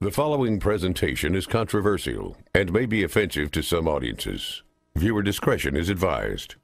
The following presentation is controversial and may be offensive to some audiences. Viewer discretion is advised.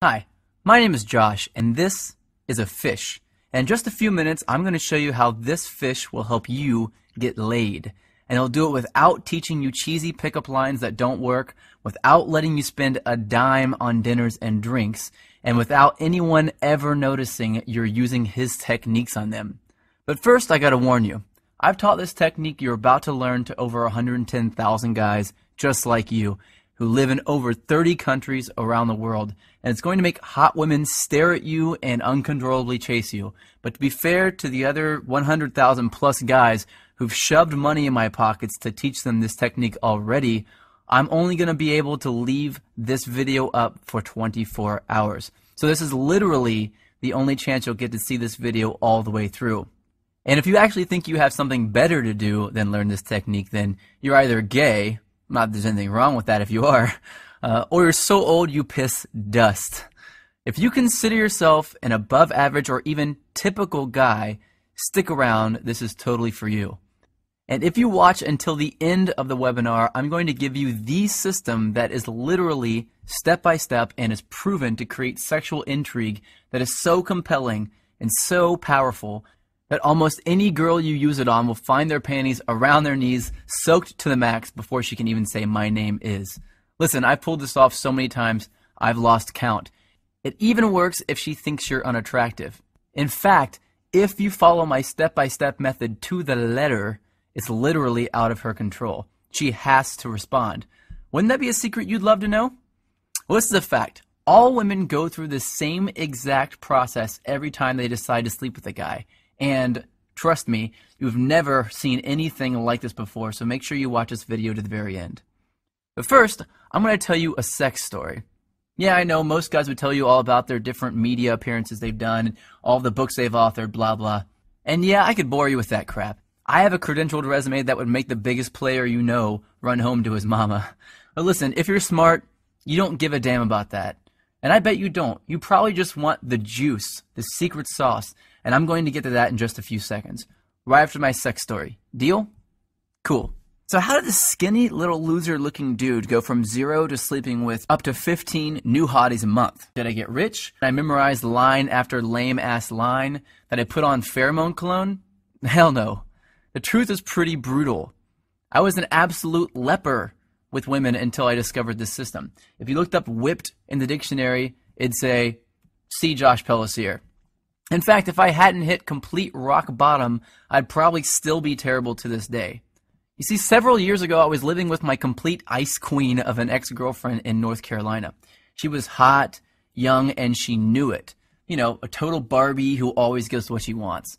Hi, my name is Josh, and this is a fish. In just a few minutes, I'm going to show you how this fish will help you get laid. And it'll do it without teaching you cheesy pickup lines that don't work, without letting you spend a dime on dinners and drinks, and without anyone ever noticing you're using his techniques on them. But first, I gotta warn you. I've taught this technique you're about to learn to over 110,000 guys just like you who live in over 30 countries around the world, and it's going to make hot women stare at you and uncontrollably chase you. But to be fair to the other 100,000 plus guys who've shoved money in my pockets to teach them this technique already, I'm only going to be able to leave this video up for 24 hours. So this is literally the only chance you'll get to see this video all the way through. And if you actually think you have something better to do than learn this technique, then you're either gay, not that there's anything wrong with that if you are, or you're so old you piss dust. If you consider yourself an above average or even typical guy, stick around, this is totally for you. And if you watch until the end of the webinar, I'm going to give you the system that is literally step-by-step and is proven to create sexual intrigue that is so compelling and so powerful that almost any girl you use it on will find their panties around their knees, soaked to the max before she can even say, "My name is." Listen, I've pulled this off so many times, I've lost count. It even works if she thinks you're unattractive. In fact, if you follow my step-by-step method to the letter, it's literally out of her control. She has to respond. Wouldn't that be a secret you'd love to know? Well, this is a fact. All women go through the same exact process every time they decide to sleep with a guy. And trust me, you've never seen anything like this before, so make sure you watch this video to the very end. But first, I'm going to tell you a sex story. Yeah, I know most guys would tell you all about their different media appearances they've done, all the books they've authored, blah, blah. And yeah, I could bore you with that crap. I have a credentialed resume that would make the biggest player you know run home to his mama. But listen, if you're smart, you don't give a damn about that. And I bet you don't. You probably just want the juice, the secret sauce. And I'm going to get to that in just a few seconds, right after my sex story. Deal? Cool. So how did this skinny little loser looking dude go from 0 to sleeping with up to 15 new hotties a month? Did I get rich? Did I memorize line after lame ass line? Did I put on pheromone cologne? Hell no. The truth is pretty brutal. I was an absolute leper with women until I discovered this system. If you looked up whipped in the dictionary, it'd say, see Josh Pellisier. In fact, if I hadn't hit complete rock bottom, I'd probably still be terrible to this day. You see, several years ago, I was living with my complete ice queen of an ex-girlfriend in North Carolina. She was hot, young, and she knew it. You know, a total Barbie who always gets what she wants.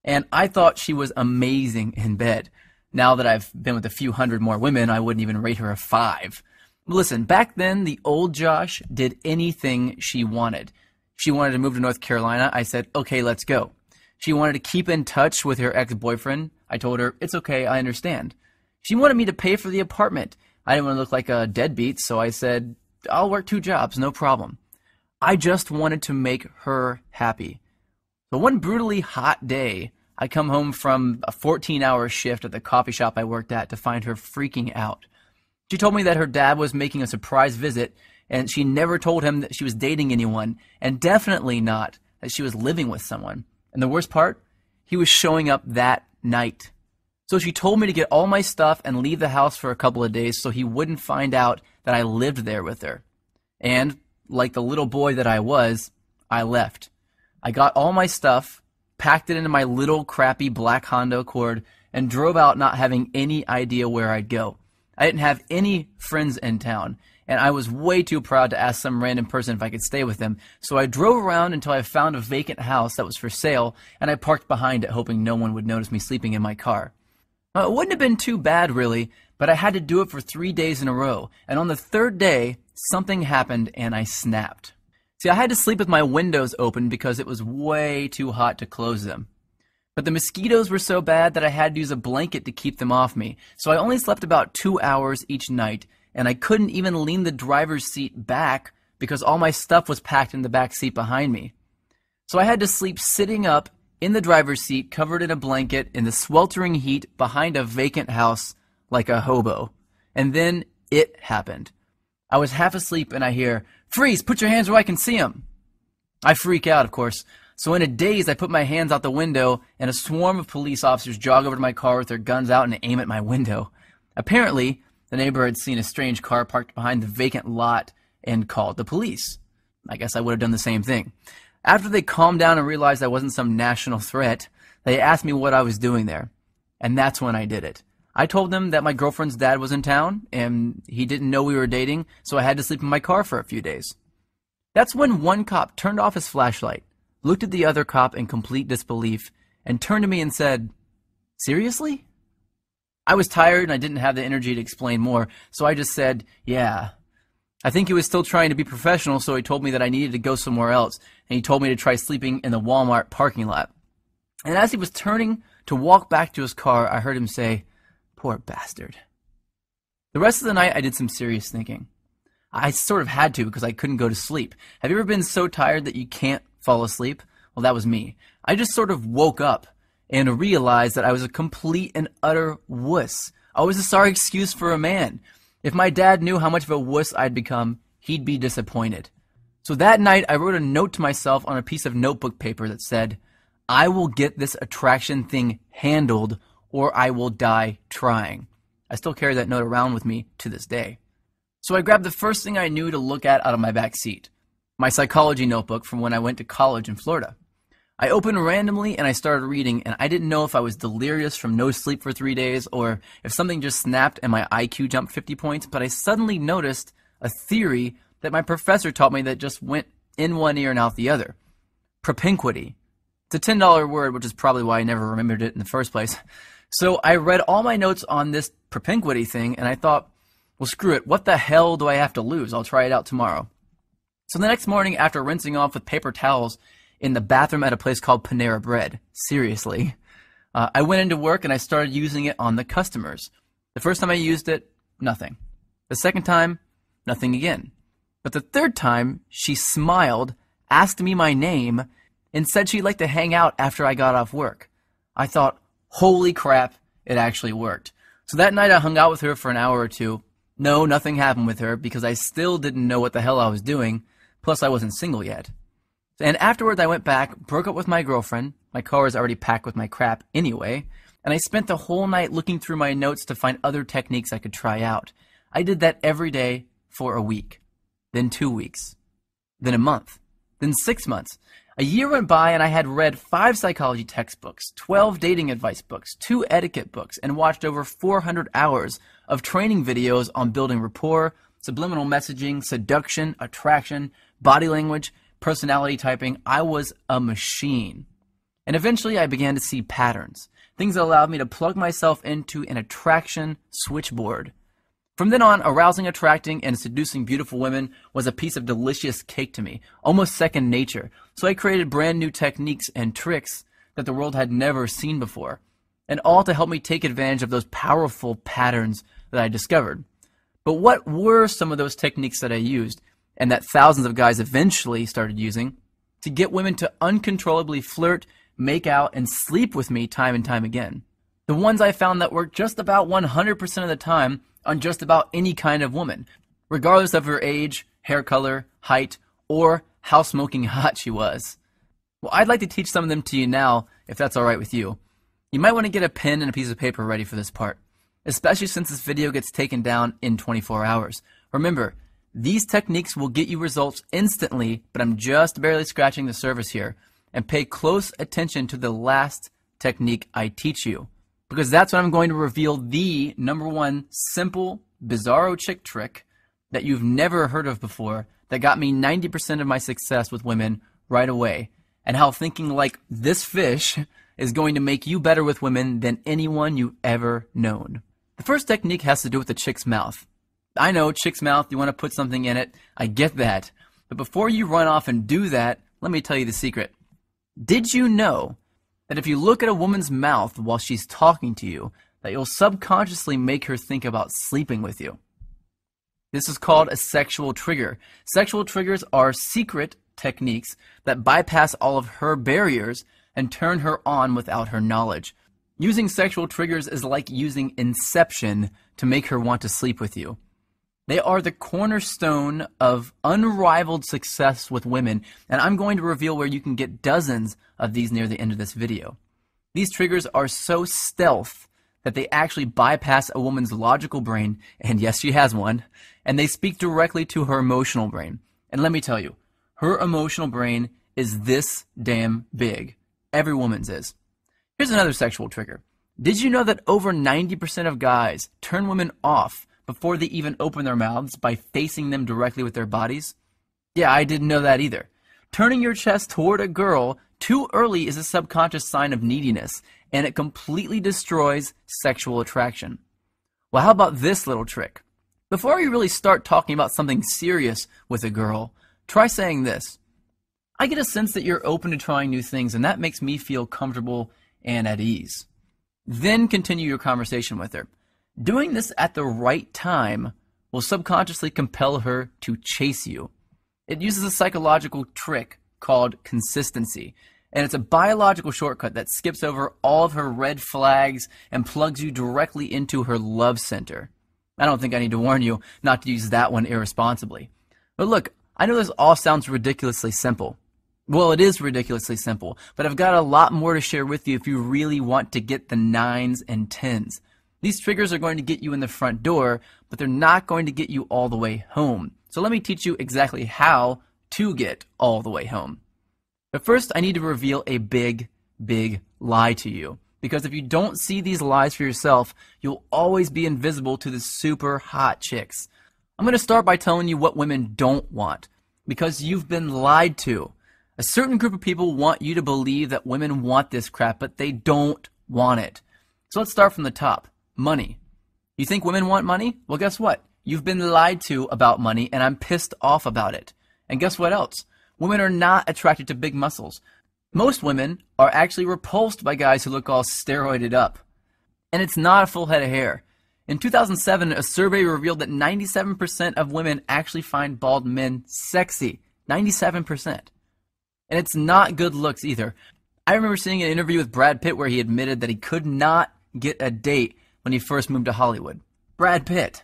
And I thought she was amazing in bed. Now that I've been with a few hundred more women, I wouldn't even rate her a 5. Listen, back then, the old Josh did anything she wanted. She wanted to move to North Carolina. I said, okay, let's go. She wanted to keep in touch with her ex-boyfriend. I told her, it's okay, I understand. She wanted me to pay for the apartment. I didn't want to look like a deadbeat, so I said, I'll work 2 jobs, no problem. I just wanted to make her happy. So one brutally hot day, I come home from a 14-hour shift at the coffee shop I worked at to find her freaking out. She told me that her dad was making a surprise visit, and she never told him that she was dating anyone, and definitely not that she was living with someone. And the worst part, he was showing up that night. So she told me to get all my stuff and leave the house for a couple of days so he wouldn't find out that I lived there with her. And, like the little boy that I was, I left. I got all my stuff, packed it into my little crappy black Honda Accord, and drove out not having any idea where I'd go. I didn't have any friends in town, and I was way too proud to ask some random person if I could stay with them, so I drove around until I found a vacant house that was for sale, and I parked behind it hoping no one would notice me sleeping in my car. It wouldn't have been too bad, really, but I had to do it for 3 days in a row, and on the 3rd day, something happened and I snapped. See, I had to sleep with my windows open because it was way too hot to close them. But the mosquitoes were so bad that I had to use a blanket to keep them off me, so I only slept about 2 hours each night, and I couldn't even lean the driver's seat back because all my stuff was packed in the back seat behind me. So I had to sleep sitting up in the driver's seat, covered in a blanket, in the sweltering heat, behind a vacant house, like a hobo. And then it happened. I was half asleep and I hear, "Freeze, put your hands where I can see them." I freak out, of course. So in a daze, I put my hands out the window and a swarm of police officers jog over to my car with their guns out and aim at my window. Apparently, the neighbor had seen a strange car parked behind the vacant lot and called the police. I guess I would have done the same thing. After they calmed down and realized I wasn't some national threat, they asked me what I was doing there. And that's when I did it. I told them that my girlfriend's dad was in town and he didn't know we were dating, so I had to sleep in my car for a few days. That's when one cop turned off his flashlight, looked at the other cop in complete disbelief, and turned to me and said, "Seriously?" I was tired and I didn't have the energy to explain more, so I just said, "Yeah." I think he was still trying to be professional, so he told me that I needed to go somewhere else, and he told me to try sleeping in the Walmart parking lot. And as he was turning to walk back to his car, I heard him say, "Poor bastard." The rest of the night, I did some serious thinking. I sort of had to because I couldn't go to sleep. Have you ever been so tired that you can't fall asleep? Well, that was me. I just sort of woke up and realized that I was a complete and utter wuss. I was a sorry excuse for a man. If my dad knew how much of a wuss I'd become, he'd be disappointed. So that night, I wrote a note to myself on a piece of notebook paper that said, "I will get this attraction thing handled or I will die trying." I still carry that note around with me to this day. So I grabbed the first thing I knew to look at out of my back seat, my psychology notebook from when I went to college in Florida. I opened randomly and I started reading, and I didn't know if I was delirious from no sleep for 3 days or if something just snapped and my IQ jumped 50 points, but I suddenly noticed a theory that my professor taught me that just went in one ear and out the other. Propinquity. It's a $10 word, which is probably why I never remembered it in the first place. So I read all my notes on this propinquity thing, and I thought, well, screw it. What the hell do I have to lose? I'll try it out tomorrow. So the next morning, after rinsing off with paper towels in the bathroom at a place called Panera Bread, seriously, I went into work and I started using it on the customers. The first time I used it, nothing. The second time, nothing again. But the third time, she smiled, asked me my name, and said she'd like to hang out after I got off work. I thought, holy crap, it actually worked. So that night I hung out with her for an hour or two. No, nothing happened with her because I still didn't know what the hell I was doing, plus I wasn't single yet. And afterwards I went back, broke up with my girlfriend. My car was already packed with my crap anyway, and I spent the whole night looking through my notes to find other techniques I could try out. I did that every day for a week, then 2 weeks, then a month, then 6 months. A year went by and I had read 5 psychology textbooks, 12 dating advice books, 2 etiquette books, and watched over 400 hours of training videos on building rapport, subliminal messaging, seduction, attraction, body language, personality typing. I was a machine. And eventually I began to see patterns, things that allowed me to plug myself into an attraction switchboard. From then on, arousing, attracting, and seducing beautiful women was a piece of delicious cake to me, almost second nature. So I created brand new techniques and tricks that the world had never seen before, and all to help me take advantage of those powerful patterns that I discovered. But what were some of those techniques that I used, and that thousands of guys eventually started using, to get women to uncontrollably flirt, make out, and sleep with me time and time again? The ones I found that worked just about 100% of the time on just about any kind of woman, regardless of her age, hair color, height, or how smoking hot she was. Well, I'd like to teach some of them to you now, if that's alright with you. You might want to get a pen and a piece of paper ready for this part, especially since this video gets taken down in 24 hours. Remember, these techniques will get you results instantly, but I'm just barely scratching the surface here. And pay close attention to the last technique I teach you, because that's when I'm going to reveal the #1 simple, bizarro chick trick that you've never heard of before that got me 90% of my success with women right away, and how thinking like this fish is going to make you better with women than anyone you've ever known. The first technique has to do with the chick's mouth. I know, chick's mouth, you want to put something in it. I get that. But before you run off and do that, let me tell you the secret. Did you know that if you look at a woman's mouth while she's talking to you, that you'll subconsciously make her think about sleeping with you? This is called a sexual trigger. Sexual triggers are secret techniques that bypass all of her barriers and turn her on without her knowledge. Using sexual triggers is like using Inception to make her want to sleep with you. They are the cornerstone of unrivaled success with women, and I'm going to reveal where you can get dozens of these near the end of this video. These triggers are so stealth that they actually bypass a woman's logical brain, and yes, she has one, and they speak directly to her emotional brain. And let me tell you, her emotional brain is this damn big. Every woman's is. Here's another sexual trigger. Did you know that over 90% of guys turn women off before they even open their mouths by facing them directly with their bodies? Yeah, I didn't know that either. Turning your chest toward a girl too early is a subconscious sign of neediness, and it completely destroys sexual attraction. Well, how about this little trick? Before you really start talking about something serious with a girl, try saying this. I get a sense that you're open to trying new things, and that makes me feel comfortable and at ease. Then continue your conversation with her. Doing this at the right time will subconsciously compel her to chase you. It uses a psychological trick called consistency, and it's a biological shortcut that skips over all of her red flags and plugs you directly into her love center. I don't think I need to warn you not to use that one irresponsibly. But look, I know this all sounds ridiculously simple. Well, it is ridiculously simple, but I've got a lot more to share with you if you really want to get the 9s and 10s. These triggers are going to get you in the front door, but they're not going to get you all the way home. So let me teach you exactly how to get all the way home. But first, I need to reveal a big, big lie to you. Because if you don't see these lies for yourself, you'll always be invisible to the super hot chicks. I'm going to start by telling you what women don't want, because you've been lied to. A certain group of people want you to believe that women want this crap, but they don't want it. So let's start from the top. Money. You think women want money? Well, guess what? You've been lied to about money, and I'm pissed off about it. And guess what else? Women are not attracted to big muscles. Most women are actually repulsed by guys who look all steroided up. And it's not a full head of hair. In 2007, a survey revealed that 97% of women actually find bald men sexy. 97%. And it's not good looks either. I remember seeing an interview with Brad Pitt where he admitted that he could not get a date when he first moved to Hollywood. Brad Pitt.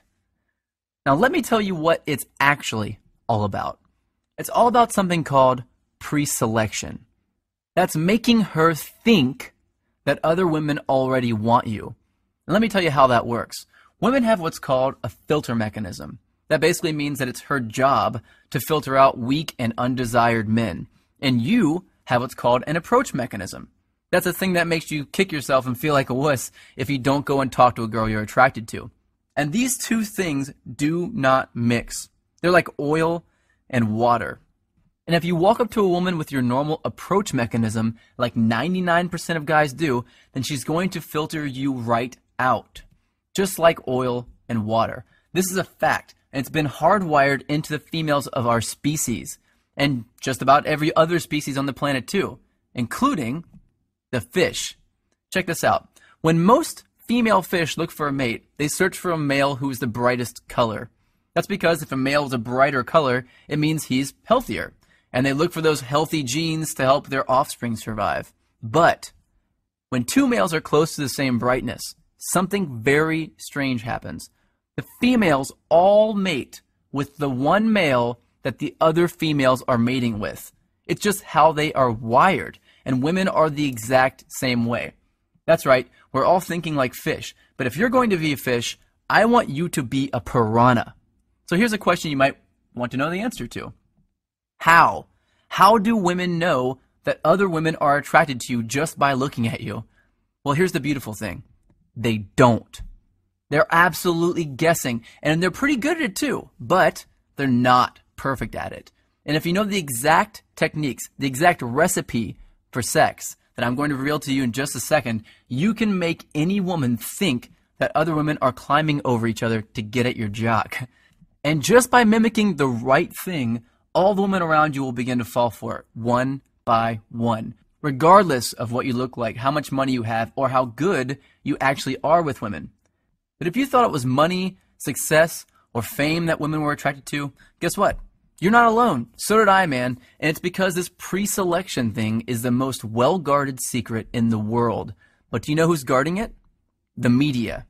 Now let me tell you what it's actually all about. It's all about something called pre-selection. That's making her think that other women already want you. And let me tell you how that works. Women have what's called a filter mechanism. That basically means that it's her job to filter out weak and undesired men. And you have what's called an approach mechanism. That's a thing that makes you kick yourself and feel like a wuss if you don't go and talk to a girl you're attracted to. And these two things do not mix. They're like oil and water. And if you walk up to a woman with your normal approach mechanism, like 99% of guys do, then she's going to filter you right out. Just like oil and water. This is a fact, and it's been hardwired into the females of our species. And just about every other species on the planet too, including the fish. Check this out. When most female fish look for a mate, they search for a male who's the brightest color. That's because if a male is a brighter color, it means he's healthier. And they look for those healthy genes to help their offspring survive. But when two males are close to the same brightness, something very strange happens. The females all mate with the one male that the other females are mating with. It's just how they are wired, and women are the exact same way. That's right, we're all thinking like fish, but if you're going to be a fish, I want you to be a piranha. So here's a question you might want to know the answer to. How? How do women know that other women are attracted to you just by looking at you? Well, here's the beautiful thing. They don't. They're absolutely guessing, and they're pretty good at it too, but they're not perfect at it. And if you know the exact techniques, the exact recipe for sex that I'm going to reveal to you in just a second, you can make any woman think that other women are climbing over each other to get at your jock. And just by mimicking the right thing, all the women around you will begin to fall for it, one by one, regardless of what you look like, how much money you have, or how good you actually are with women. But if you thought it was money, success, or fame that women were attracted to, guess what? You're not alone. So did I, man. And it's because this pre-selection thing is the most well-guarded secret in the world. But do you know who's guarding it? The media.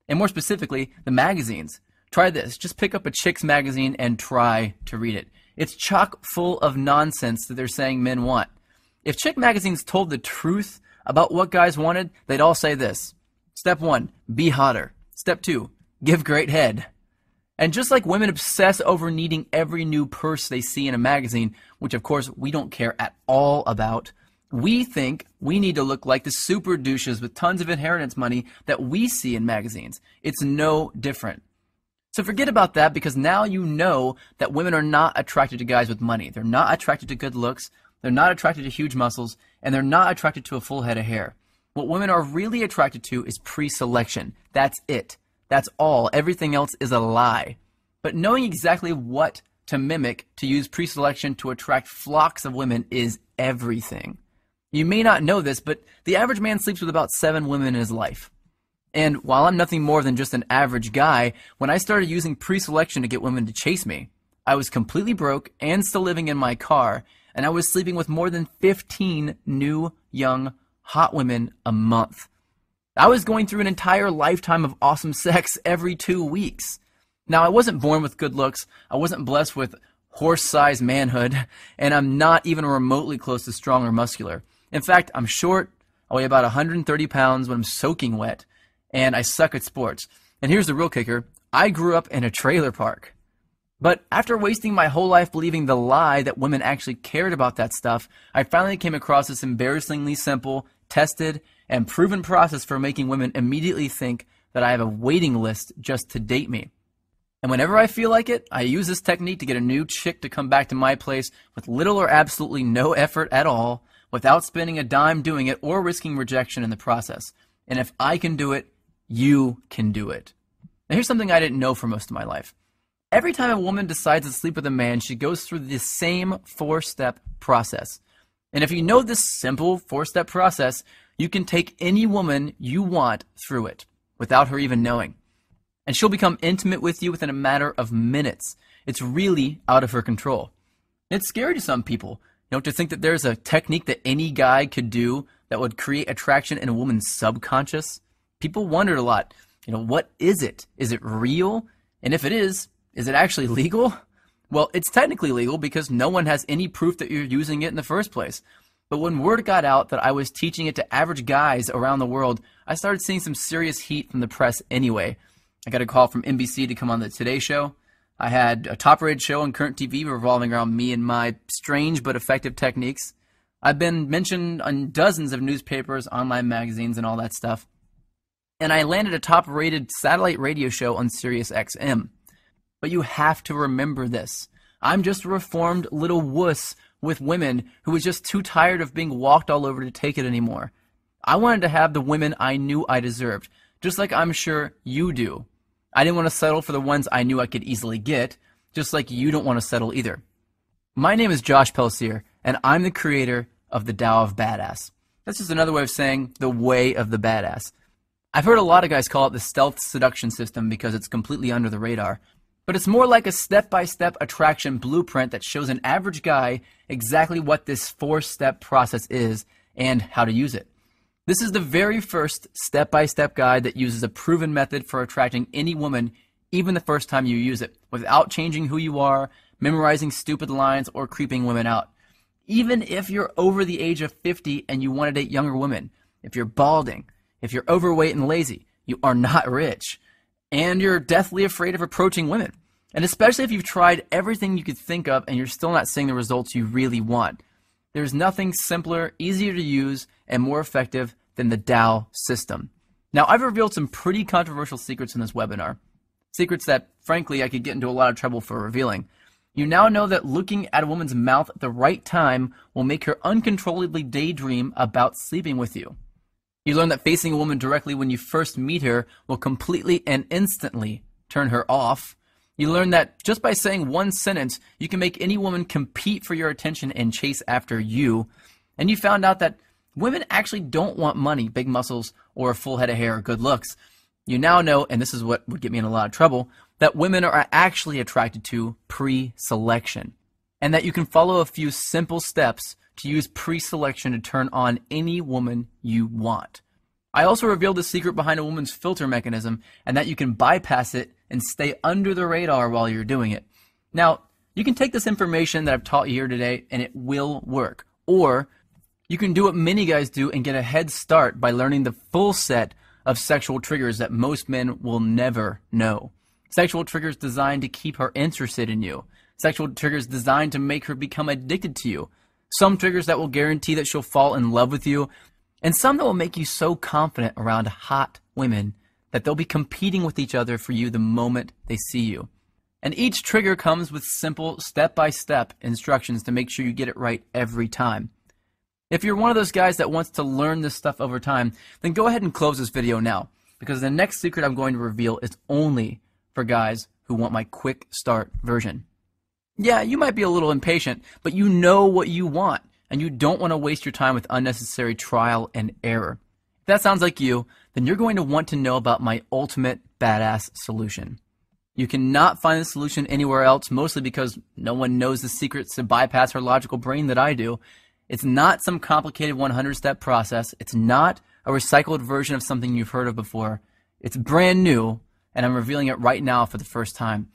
And more specifically, the magazines. Try this. Just pick up a chick's magazine and try to read it. It's chock full of nonsense that they're saying men want. If chick magazines told the truth about what guys wanted, they'd all say this. Step 1, be hotter. Step 2, give great head. And just like women obsess over needing every new purse they see in a magazine, which of course we don't care at all about, we think we need to look like the super douches with tons of inheritance money that we see in magazines. It's no different. So forget about that, because now you know that women are not attracted to guys with money. They're not attracted to good looks. They're not attracted to huge muscles. And they're not attracted to a full head of hair. What women are really attracted to is pre-selection. That's it. That's all. Everything else is a lie. But knowing exactly what to mimic to use pre-selection to attract flocks of women is everything. You may not know this, but the average man sleeps with about 7 women in his life. And while I'm nothing more than just an average guy, when I started using pre-selection to get women to chase me, I was completely broke and still living in my car, and I was sleeping with more than 15 new, young, hot women a month. I was going through an entire lifetime of awesome sex every 2 weeks. Now, I wasn't born with good looks, I wasn't blessed with horse-sized manhood, and I'm not even remotely close to strong or muscular. In fact, I'm short, I weigh about 130 pounds when I'm soaking wet, and I suck at sports. And here's the real kicker, I grew up in a trailer park. But after wasting my whole life believing the lie that women actually cared about that stuff, I finally came across this embarrassingly simple, tested, and proven process for making women immediately think that I have a waiting list just to date me. And whenever I feel like it, I use this technique to get a new chick to come back to my place with little or absolutely no effort at all, without spending a dime doing it or risking rejection in the process. And if I can do it, you can do it. Now here's something I didn't know for most of my life. Every time a woman decides to sleep with a man, she goes through the same 4-step process. And if you know this simple 4-step process, you can take any woman you want through it without her even knowing. And she'll become intimate with you within a matter of minutes. It's really out of her control. It's scary to some people, to think that there's a technique that any guy could do that would create attraction in a woman's subconscious. People wondered a lot, what is it? Is it real? And if it is it actually legal? Well, it's technically legal because no one has any proof that you're using it in the first place. But when word got out that I was teaching it to average guys around the world, I started seeing some serious heat from the press anyway. I got a call from NBC to come on the Today Show. I had a top-rated show on current TV revolving around me and my strange but effective techniques. I've been mentioned on dozens of newspapers, online magazines, and all that stuff. And I landed a top-rated satellite radio show on Sirius XM. But you have to remember this. I'm just a reformed little wuss with women who was just too tired of being walked all over to take it anymore. I wanted to have the women I knew I deserved, just like I'm sure you do. I didn't want to settle for the ones I knew I could easily get, just like you don't want to settle either. My name is Josh Pelsier, and I'm the creator of the Tao of Badass. That's just another way of saying the way of the badass. I've heard a lot of guys call it the stealth seduction system because it's completely under the radar. But it's more like a step-by-step attraction blueprint that shows an average guy exactly what this 4-step process is and how to use it. This is the very first step-by-step guide that uses a proven method for attracting any woman, even the first time you use it, without changing who you are, memorizing stupid lines, or creeping women out. Even if you're over the age of 50 and you want to date younger women, if you're balding, if you're overweight and lazy, you are not rich, and you're deathly afraid of approaching women. And especially if you've tried everything you could think of and you're still not seeing the results you really want. There's nothing simpler, easier to use, and more effective than the Tao system. Now, I've revealed some pretty controversial secrets in this webinar. Secrets that, frankly, I could get into a lot of trouble for revealing. You now know that looking at a woman's mouth at the right time will make her uncontrollably daydream about sleeping with you. You learn that facing a woman directly when you first meet her will completely and instantly turn her off. You learn that just by saying one sentence, you can make any woman compete for your attention and chase after you. And you found out that women actually don't want money, big muscles, or a full head of hair or good looks. You now know, and this is what would get me in a lot of trouble, that women are actually attracted to pre-selection. and that you can follow a few simple steps to use pre-selection to turn on any woman you want. I also revealed the secret behind a woman's filter mechanism, and that you can bypass it and stay under the radar while you're doing it. Now, you can take this information that I've taught you here today and it will work. Or you can do what many guys do and get a head start by learning the full set of sexual triggers that most men will never know. Sexual triggers designed to keep her interested in you. Sexual triggers designed to make her become addicted to you. Some triggers that will guarantee that she'll fall in love with you. And some that will make you so confident around hot women that they'll be competing with each other for you the moment they see you. And each trigger comes with simple step-by-step instructions to make sure you get it right every time. If you're one of those guys that wants to learn this stuff over time, then go ahead and close this video now, because the next secret I'm going to reveal is only for guys who want my quick start version. Yeah, you might be a little impatient, but you know what you want, and you don't want to waste your time with unnecessary trial and error. If that sounds like you, then you're going to want to know about my ultimate badass solution. You cannot find the solution anywhere else, mostly because no one knows the secrets to bypass her logical brain that I do. It's not some complicated 100-step process. It's not a recycled version of something you've heard of before. It's brand new, and I'm revealing it right now for the first time.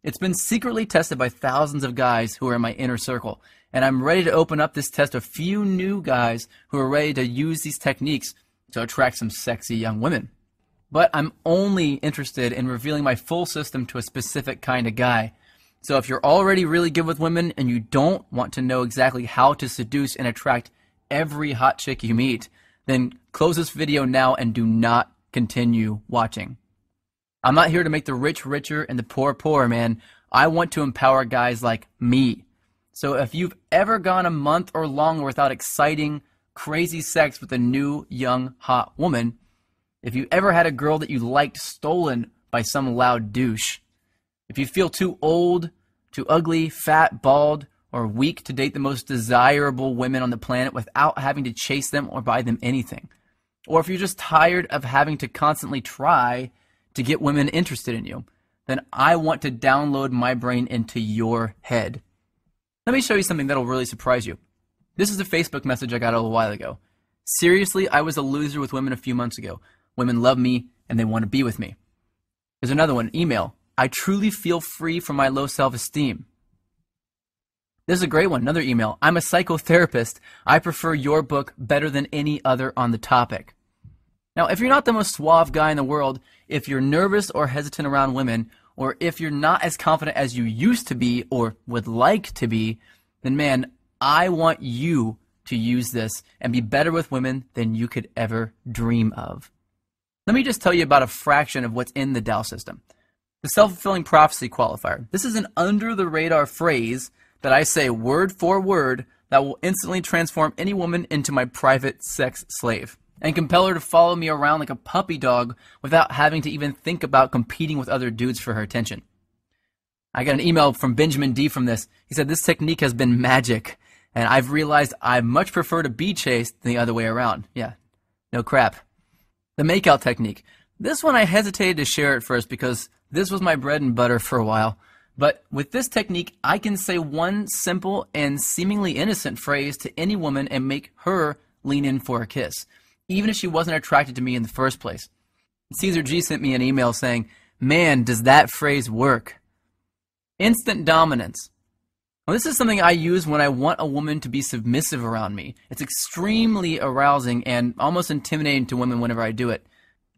It's been secretly tested by thousands of guys who are in my inner circle, and I'm ready to open up this test to a few new guys who are ready to use these techniques to attract some sexy young women. But I'm only interested in revealing my full system to a specific kind of guy. So if you're already really good with women and you don't want to know exactly how to seduce and attract every hot chick you meet, then close this video now and do not continue watching. I'm not here to make the rich richer and the poor poorer, man. I want to empower guys like me. So if you've ever gone a month or longer without exciting, crazy sex with a new, young, hot woman, if you ever had a girl that you liked stolen by some loud douche, if you feel too old, too ugly, fat, bald, or weak to date the most desirable women on the planet without having to chase them or buy them anything, or if you're just tired of having to constantly try to get women interested in you, then I want to download my brain into your head. Let me show you something that'll really surprise you. This is a Facebook message I got a little while ago. Seriously, I was a loser with women a few months ago. Women love me and they want to be with me. There's another one, email. I truly feel free from my low self-esteem. This is a great one, another email. I'm a psychotherapist. I prefer your book better than any other on the topic. Now, if you're not the most suave guy in the world, if you're nervous or hesitant around women, or if you're not as confident as you used to be or would like to be, then man, I want you to use this and be better with women than you could ever dream of. Let me just tell you about a fraction of what's in the Dow system. The self-fulfilling prophecy qualifier. This is an under-the-radar phrase that I say word for word that will instantly transform any woman into my private sex slave and compel her to follow me around like a puppy dog without having to even think about competing with other dudes for her attention. I got an email from Benjamin D from this. He said, this technique has been magic, and I've realized I much prefer to be chased than the other way around. Yeah, no crap. The makeout technique. This one I hesitated to share at first because this was my bread and butter for a while. But with this technique, I can say one simple and seemingly innocent phrase to any woman and make her lean in for a kiss, even if she wasn't attracted to me in the first place. Caesar G sent me an email saying, man, does that phrase work? Instant dominance. Well, this is something I use when I want a woman to be submissive around me. It's extremely arousing and almost intimidating to women whenever I do it.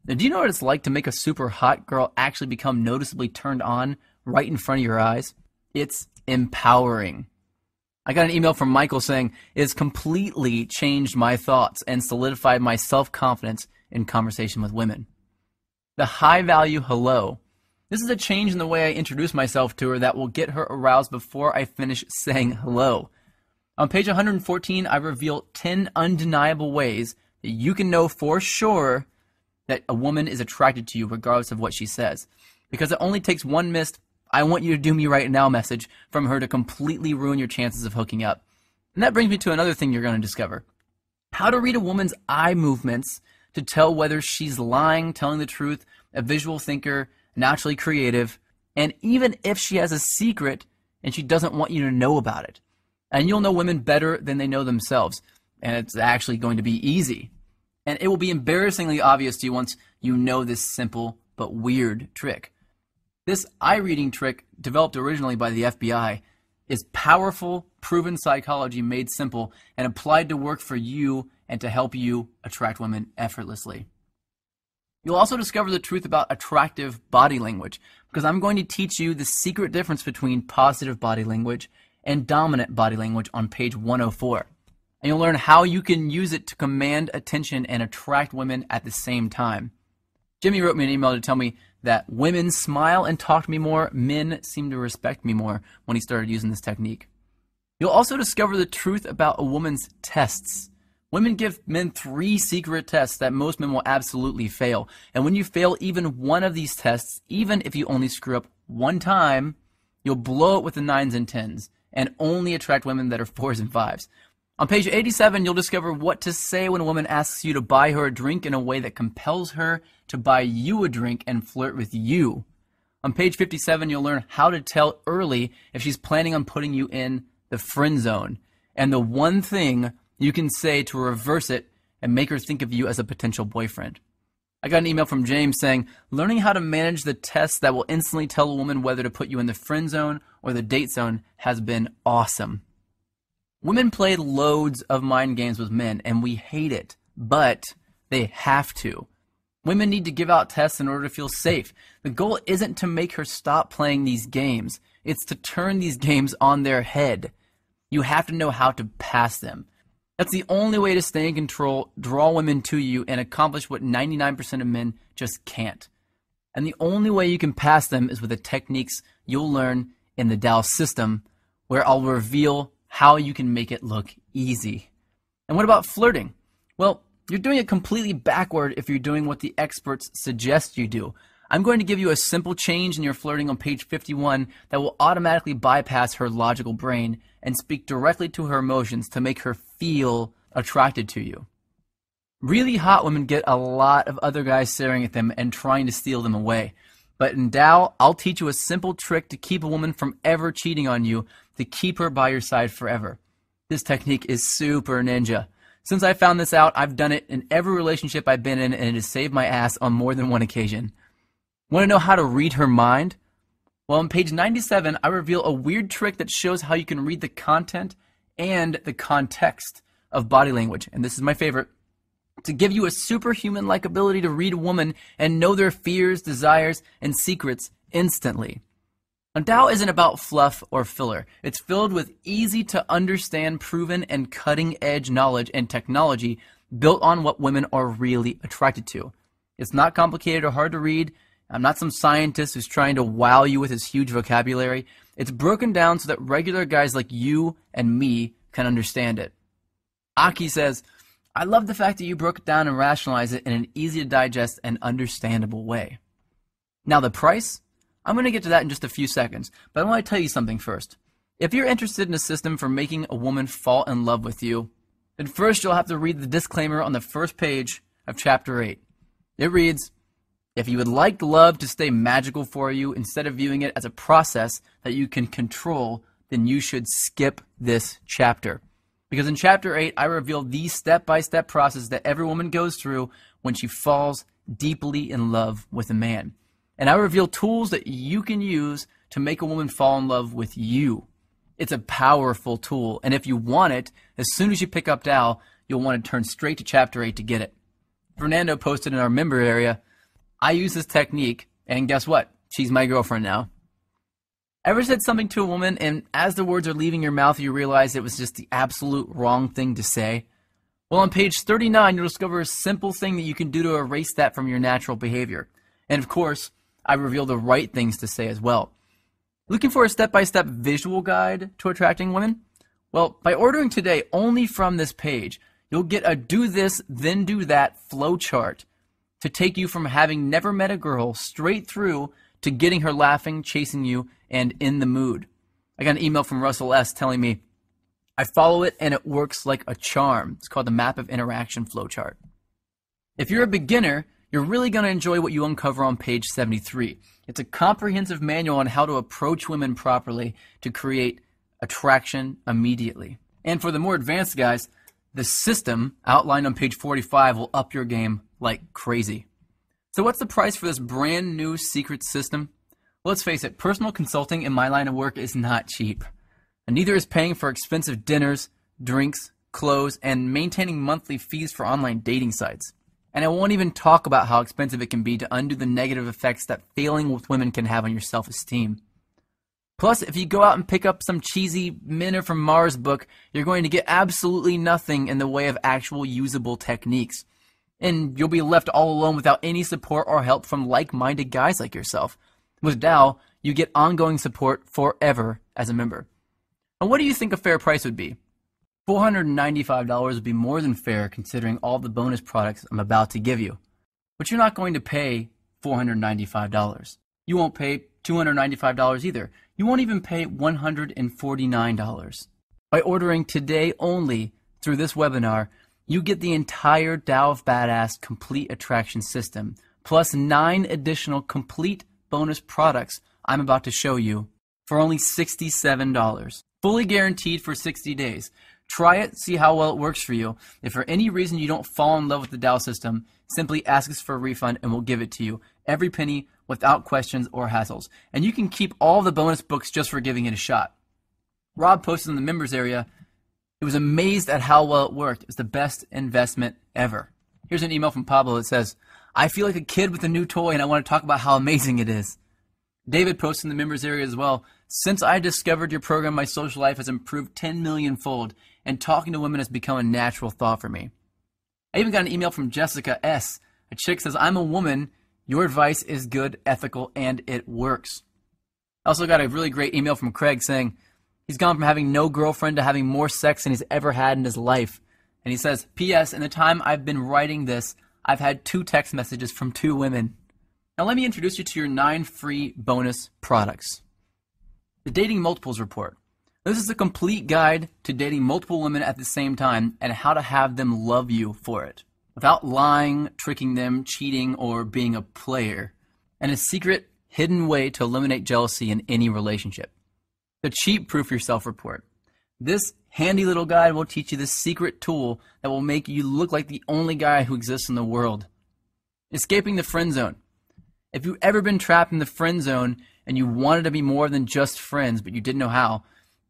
Now, do you know what it's like to make a super hot girl actually become noticeably turned on right in front of your eyes? It's empowering. I got an email from Michael saying, it has completely changed my thoughts and solidified my self-confidence in conversation with women. The high-value hello. This is a change in the way I introduce myself to her that will get her aroused before I finish saying hello. On page 114, I reveal 10 undeniable ways that you can know for sure that a woman is attracted to you regardless of what she says. Because it only takes one missed, I want you to do me right now message from her to completely ruin your chances of hooking up. And that brings me to another thing you're going to discover. How to read a woman's eye movements to tell whether she's lying, telling the truth, a visual thinker, naturally creative, and even if she has a secret, and she doesn't want you to know about it. And you'll know women better than they know themselves, and it's actually going to be easy. And it will be embarrassingly obvious to you once you know this simple but weird trick. This eye reading trick, developed originally by the FBI, is powerful, proven psychology made simple and applied to work for you and to help you attract women effortlessly. You'll also discover the truth about attractive body language, because I'm going to teach you the secret difference between positive body language and dominant body language on page 104. And you'll learn how you can use it to command attention and attract women at the same time. Jimmy wrote me an email to tell me that women smile and talk to me more, men seem to respect me more when he started using this technique. You'll also discover the truth about a woman's tests. Women give men 3 secret tests that most men will absolutely fail. And when you fail even one of these tests, even if you only screw up one time, you'll blow it with the 9s and 10s and only attract women that are 4s and 5s. On page 87, you'll discover what to say when a woman asks you to buy her a drink in a way that compels her to buy you a drink and flirt with you. On page 57, you'll learn how to tell early if she's planning on putting you in the friend zone, and the one thing you can say to reverse it and make her think of you as a potential boyfriend. I got an email from James saying, learning how to manage the tests that will instantly tell a woman whether to put you in the friend zone or the date zone has been awesome. Women play loads of mind games with men, and we hate it, but they have to. Women need to give out tests in order to feel safe. The goal isn't to make her stop playing these games. It's to turn these games on their head. You have to know how to pass them. That's the only way to stay in control, draw women to you, and accomplish what 99% of men just can't. And the only way you can pass them is with the techniques you'll learn in the Dallas system, where I'll reveal how you can make it look easy. And what about flirting? Well, you're doing it completely backward if you're doing what the experts suggest you do. I'm going to give you a simple change in your flirting on page 51 that will automatically bypass her logical brain and speak directly to her emotions to make her feel attracted to you. Really hot women get a lot of other guys staring at them and trying to steal them away. But in Tao, I'll teach you a simple trick to keep a woman from ever cheating on you, to keep her by your side forever. This technique is super ninja. Since I found this out, I've done it in every relationship I've been in, and it has saved my ass on more than one occasion. Want to know how to read her mind? Well, on page 97, I reveal a weird trick that shows how you can read the content and the context of body language. And this is my favorite. To give you a superhuman-like ability to read a woman and know their fears, desires, and secrets instantly. And Tao isn't about fluff or filler. It's filled with easy-to-understand, proven, and cutting-edge knowledge and technology built on what women are really attracted to. It's not complicated or hard to read. I'm not some scientist who's trying to wow you with his huge vocabulary. It's broken down so that regular guys like you and me can understand it. Aki says, I love the fact that you broke it down and rationalized it in an easy to digest and understandable way. Now the price? I'm going to get to that in just a few seconds, but I want to tell you something first. If you're interested in a system for making a woman fall in love with you, then first you'll have to read the disclaimer on the first page of chapter 8. It reads, if you would like love to stay magical for you instead of viewing it as a process that you can control, then you should skip this chapter. Because in chapter 8, I reveal the step-by-step process that every woman goes through when she falls deeply in love with a man. And I reveal tools that you can use to make a woman fall in love with you. It's a powerful tool, and if you want it, as soon as you pick up Tao, you'll want to turn straight to chapter 8 to get it. Fernando posted in our member area, I use this technique, and guess what? She's my girlfriend now. Ever said something to a woman, and as the words are leaving your mouth, you realize it was just the absolute wrong thing to say? Well, on page 39, you'll discover a simple thing that you can do to erase that from your natural behavior. And of course, I reveal the right things to say as well. Looking for a step-by-step visual guide to attracting women? Well, by ordering today only from this page, you'll get a do this, then do that flowchart to take you from having never met a girl straight through to getting her laughing, chasing you, and in the mood. I got an email from Russell S. telling me, I follow it and it works like a charm. It's called the Map of Interaction flowchart. If you're a beginner, You're really going to enjoy what you uncover on page 73. It's a comprehensive manual on how to approach women properly to create attraction immediately. And for the more advanced guys, the system outlined on page 45 will up your game like crazy. So what's the price for this brand new secret system? Well, let's face it, personal consulting in my line of work is not cheap. And neither is paying for expensive dinners, drinks, clothes, and maintaining monthly fees for online dating sites. And I won't even talk about how expensive it can be to undo the negative effects that failing with women can have on your self-esteem. Plus, if you go out and pick up some cheesy Men Are From Mars book, you're going to get absolutely nothing in the way of actual usable techniques. And you'll be left all alone without any support or help from like-minded guys like yourself. With Dow, you get ongoing support forever as a member. And what do you think a fair price would be? $495 would be more than fair considering all the bonus products I'm about to give you. But you're not going to pay $495. You won't pay $295 either. You won't even pay $149. By ordering today only through this webinar, you get the entire Tao of Badass Complete Attraction System, plus 9 additional complete bonus products I'm about to show you for only $67. Fully guaranteed for 60 days. Try it, see how well it works for you. If for any reason you don't fall in love with the Tao system, simply ask us for a refund and we'll give it to you. Every penny, without questions or hassles. And you can keep all the bonus books just for giving it a shot. Rob posted in the members area, he was amazed at how well it worked. It was the best investment ever. Here's an email from Pablo that says, I feel like a kid with a new toy and I want to talk about how amazing it is. David posted in the members area as well, since I discovered your program, my social life has improved 10 million fold and talking to women has become a natural thought for me. I even got an email from Jessica S. A chick says, I'm a woman. Your advice is good, ethical, and it works. I also got a really great email from Craig saying he's gone from having no girlfriend to having more sex than he's ever had in his life. And he says, P.S. in the time I've been writing this, I've had 2 text messages from 2 women. Now let me introduce you to your 9 free bonus products. The Dating Multiples Report. This is a complete guide to dating multiple women at the same time and how to have them love you for it, without lying, tricking them, cheating, or being a player, and a secret, hidden way to eliminate jealousy in any relationship. The Cheat Proof Yourself Report. This handy little guide will teach you the secret tool that will make you look like the only guy who exists in the world. Escaping the Friend Zone. If you've ever been trapped in the friend zone and you wanted to be more than just friends but you didn't know how,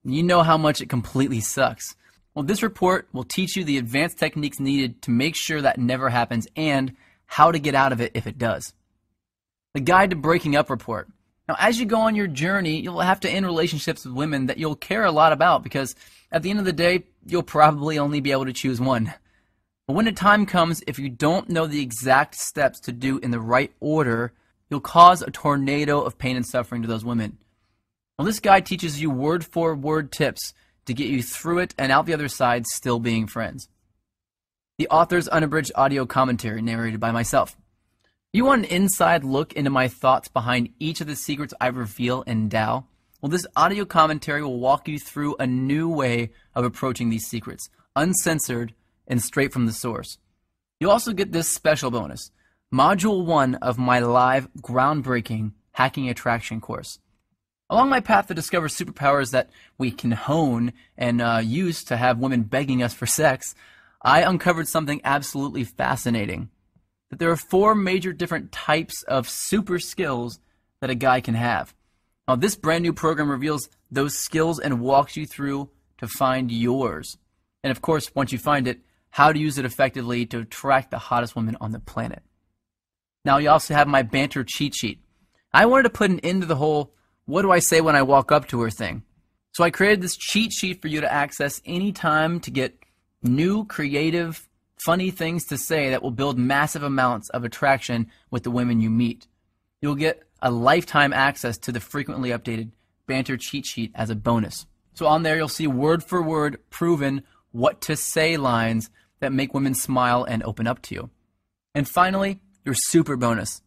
you know how much it completely sucks. Well, this report will teach you the advanced techniques needed to make sure that never happens and how to get out of it if it does. The Guide to Breaking Up Report. Now, as you go on your journey, you'll have to end relationships with women that you'll care a lot about because at the end of the day, you'll probably only be able to choose one. But when the time comes, if you don't know the exact steps to do in the right order, you'll cause a tornado of pain and suffering to those women. Well, this guide teaches you word-for-word tips to get you through it and out the other side still being friends. The author's unabridged audio commentary narrated by myself. You want an inside look into my thoughts behind each of the secrets I reveal in Tao? Well, this audio commentary will walk you through a new way of approaching these secrets, uncensored and straight from the source. You'll also get this special bonus, Module 1 of my live, groundbreaking Hacking Attraction course. Along my path to discover superpowers that we can hone and use to have women begging us for sex, I uncovered something absolutely fascinating. That there are 4 major different types of super skills that a guy can have. Now, this brand new program reveals those skills and walks you through to find yours. And of course, once you find it, how to use it effectively to attract the hottest women on the planet. Now, you also have my banter cheat sheet. I wanted to put an end to the whole, what do I say when I walk up to her thing? So I created this cheat sheet for you to access anytime to get new, creative, funny things to say that will build massive amounts of attraction with the women you meet. You'll get a lifetime access to the frequently updated banter cheat sheet as a bonus. So on there you'll see word for word proven what to say lines that make women smile and open up to you. And finally, your super bonus,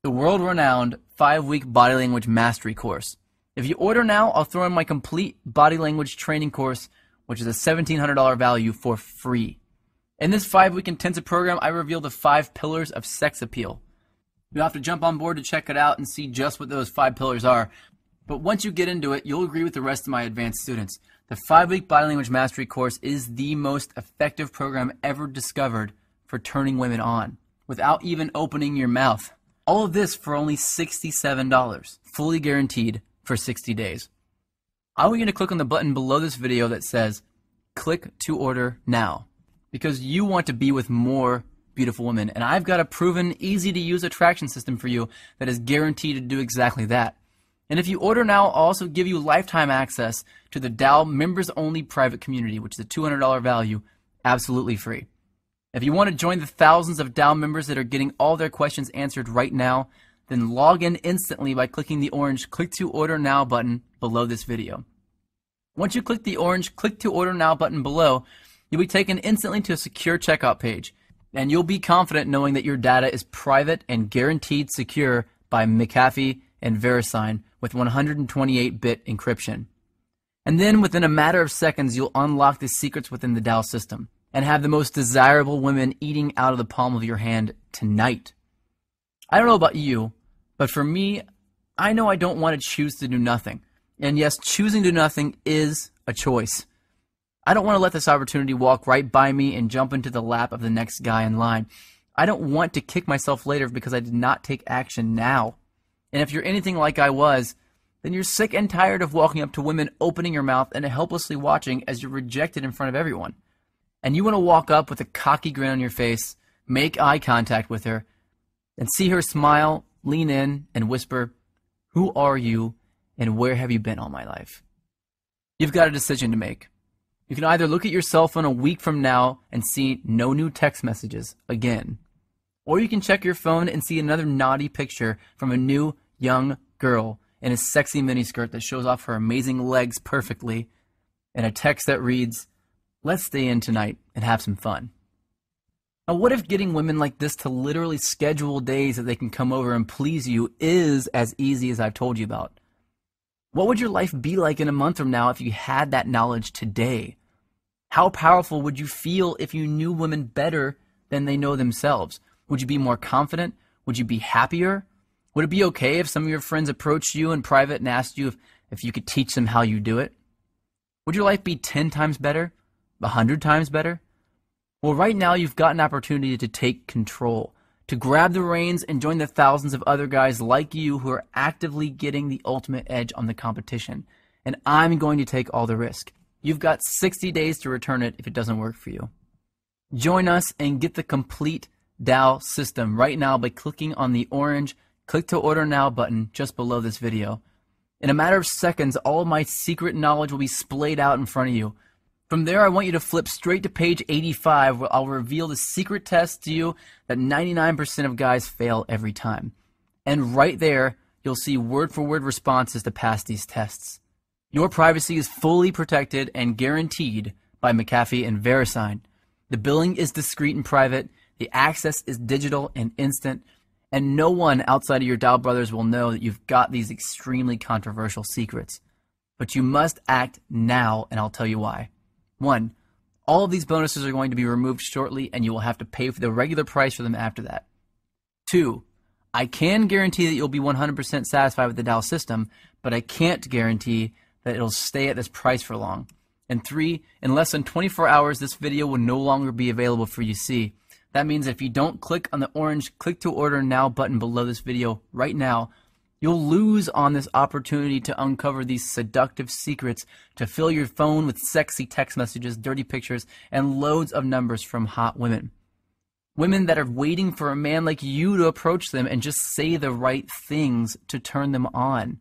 the world-renowned 5-week body language mastery course. If you order now, I'll throw in my complete body language training course, which is a $1,700 value for free. In this 5-week intensive program, I reveal the 5 pillars of sex appeal. You'll have to jump on board to check it out and see just what those 5 pillars are. But once you get into it, you'll agree with the rest of my advanced students. The 5-week Body Language Mastery course is the most effective program ever discovered for turning women on, without even opening your mouth. All of this for only $67, fully guaranteed for 60 days. I want you to click on the button below this video that says, click to order now, because you want to be with more beautiful women. And I've got a proven, easy-to-use attraction system for you that is guaranteed to do exactly that. And if you order now, I'll also give you lifetime access to the Dow members-only private community, which is a $200 value, absolutely free. If you want to join the thousands of Dow members that are getting all their questions answered right now, then log in instantly by clicking the orange Click to Order Now button below this video. Once you click the orange Click to Order Now button below, you'll be taken instantly to a secure checkout page, and you'll be confident knowing that your data is private and guaranteed secure by McAfee and VeriSign with 128-bit encryption. And then within a matter of seconds, you'll unlock the secrets within the Dow system and have the most desirable women eating out of the palm of your hand tonight. I don't know about you, but for me, I know I don't want to choose to do nothing. And yes, choosing to do nothing is a choice. I don't want to let this opportunity walk right by me and jump into the lap of the next guy in line. I don't want to kick myself later because I did not take action now. And if you're anything like I was, then you're sick and tired of walking up to women, opening your mouth, and helplessly watching as you're rejected in front of everyone. And you want to walk up with a cocky grin on your face, make eye contact with her, and see her smile, lean in, and whisper, "Who are you, and where have you been all my life?" You've got a decision to make. You can either look at your cell phone a week from now and see no new text messages again, or you can check your phone and see another naughty picture from a new, young girl in a sexy miniskirt that shows off her amazing legs perfectly, and a text that reads, "Let's stay in tonight and have some fun." Now, what if getting women like this to literally schedule days that they can come over and please you is as easy as I've told you about? What would your life be like in a month from now if you had that knowledge today? How powerful would you feel if you knew women better than they know themselves? Would you be more confident? Would you be happier? Would it be okay if some of your friends approached you in private and asked you if you could teach them how you do it? Would your life be 10 times better? 100 times better? Well, right now you've got an opportunity to take control, to grab the reins and join the thousands of other guys like you who are actively getting the ultimate edge on the competition. And I'm going to take all the risk. You've got 60 days to return it if it doesn't work for you. Join us and get the complete Dow system right now by clicking on the orange Click to Order Now button just below this video. In a matter of seconds, all of my secret knowledge will be splayed out in front of you. From there, I want you to flip straight to page 85, where I'll reveal the secret test to you that 99% of guys fail every time. And right there, you'll see word-for-word responses to pass these tests. Your privacy is fully protected and guaranteed by McAfee and VeriSign. The billing is discreet and private, the access is digital and instant, and no one outside of your Dow brothers will know that you've got these extremely controversial secrets. But you must act now, and I'll tell you why. 1, all of these bonuses are going to be removed shortly, and you will have to pay for the regular price for them after that. 2, I can guarantee that you'll be 100% satisfied with the Dow system, but I can't guarantee that it'll stay at this price for long. And 3, in less than 24 hours, this video will no longer be available for you to see. That means if you don't click on the orange Click to Order Now button below this video right now, you'll lose on this opportunity to uncover these seductive secrets to fill your phone with sexy text messages, dirty pictures, and loads of numbers from hot women. Women that are waiting for a man like you to approach them and just say the right things to turn them on.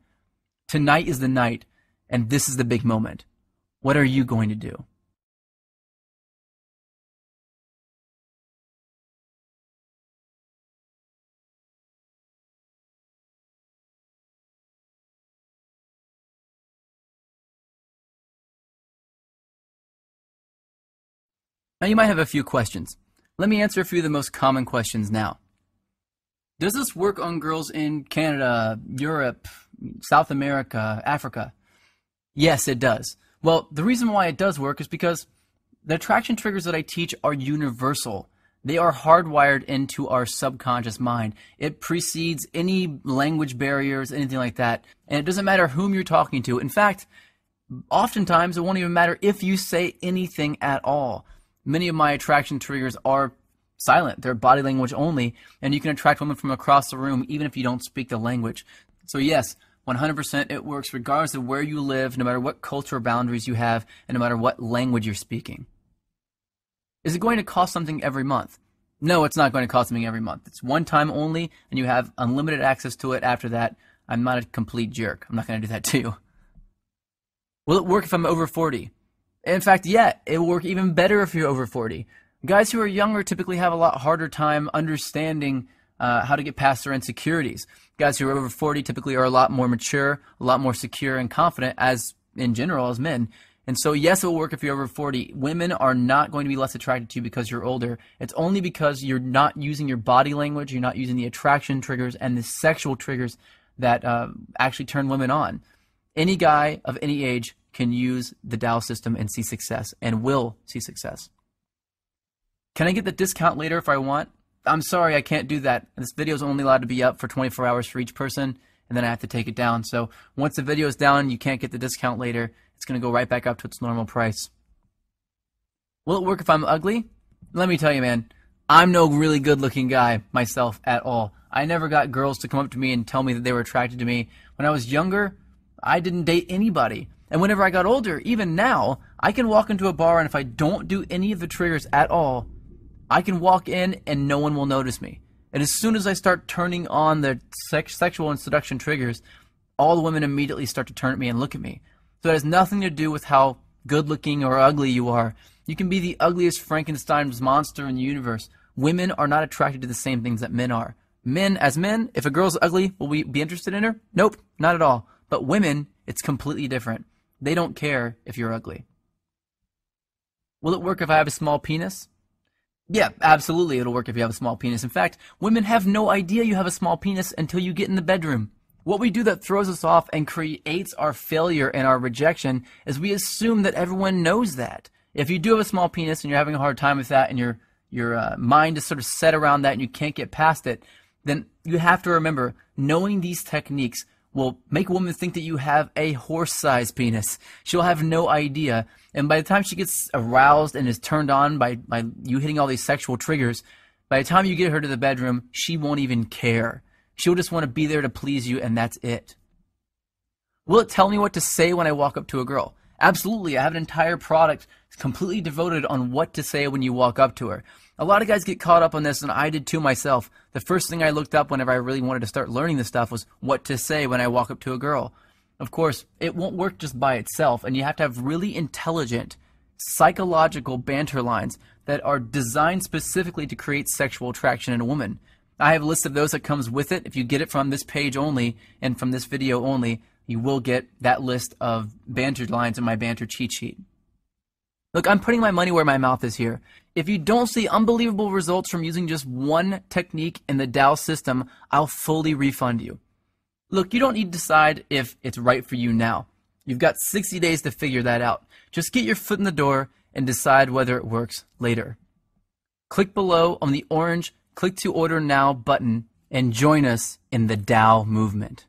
Tonight is the night, and this is the big moment. What are you going to do? Now you might have a few questions. Let me answer a few of the most common questions now. Does this work on girls in Canada, Europe, South America, Africa? Yes, it does. Well, the reason why it does work is because The attraction triggers that I teach are universal. They are hardwired into our subconscious mind. It precedes any language barriers, anything like that. And it doesn't matter whom you're talking to. In fact, oftentimes it won't even matter if you say anything at all. Many of my attraction triggers are silent. They're body language only, and you can attract women from across the room even if you don't speak the language. So yes, 100% it works regardless of where you live, no matter what cultural boundaries you have, and no matter what language you're speaking. Is it going to cost something every month? No, it's not going to cost something every month. It's one time only, and you have unlimited access to it after that. I'm not a complete jerk. I'm not going to do that to you. Will it work if I'm over 40? In fact, yeah, it will work even better if you're over 40. Guys who are younger typically have a lot harder time understanding how to get past their insecurities. Guys who are over 40 typically are a lot more mature, a lot more secure and confident as in general as men. And so yes, it will work if you're over 40. Women are not going to be less attracted to you because you're older. It's only because you're not using your body language, you're not using the attraction triggers and the sexual triggers that actually turn women on. Any guy of any age can use the Tao system and see success, and will see success. Can I get the discount later if I want? I'm sorry, I can't do that. This video is only allowed to be up for 24 hours for each person, and then I have to take it down. So once the video is down, you can't get the discount later. It's going to go right back up to its normal price. Will it work if I'm ugly? Let me tell you, man, I'm no really good-looking guy myself at all. I never got girls to come up to me and tell me that they were attracted to me. When I was younger, I didn't date anybody. And whenever I got older, even now, I can walk into a bar, and if I don't do any of the triggers at all, I can walk in and no one will notice me. And as soon as I start turning on the sexual and seduction triggers, all the women immediately start to turn at me and look at me. So it has nothing to do with how good looking or ugly you are. You can be the ugliest Frankenstein's monster in the universe. Women are not attracted to the same things that men are. Men, as men, if a girl's ugly, will we be interested in her? Nope, not at all. But women, it's completely different. They don't care if you're ugly. Will it work if I have a small penis? Yeah, absolutely it'll work if you have a small penis. In fact, women have no idea you have a small penis until you get in the bedroom. What we do that throws us off and creates our failure and our rejection is we assume that everyone knows that. If you do have a small penis and you're having a hard time with that and your mind is sort of set around that and you can't get past it, then you have to remember, knowing these techniques will make a woman think that you have a horse-sized penis. She'll have no idea. And by the time she gets aroused and is turned on by you hitting all these sexual triggers, by the time you get her to the bedroom, she won't even care. She'll just want to be there to please you, and that's it. Will it tell me what to say when I walk up to a girl? Absolutely. I have an entire product completely devoted on what to say when you walk up to her. A lot of guys get caught up on this, and I did too myself. The first thing I looked up whenever I really wanted to start learning this stuff was what to say when I walk up to a girl. Of course, it won't work just by itself, and you have to have really intelligent, psychological banter lines that are designed specifically to create sexual attraction in a woman. I have a list of those that comes with it. If you get it from this page only and from this video only, you will get that list of banter lines in my banter cheat sheet. Look, I'm putting my money where my mouth is here. If you don't see unbelievable results from using just one technique in the Tao system, I'll fully refund you. Look, you don't need to decide if it's right for you now. You've got 60 days to figure that out. Just get your foot in the door and decide whether it works later. Click below on the orange Click to Order Now button and join us in the Tao movement.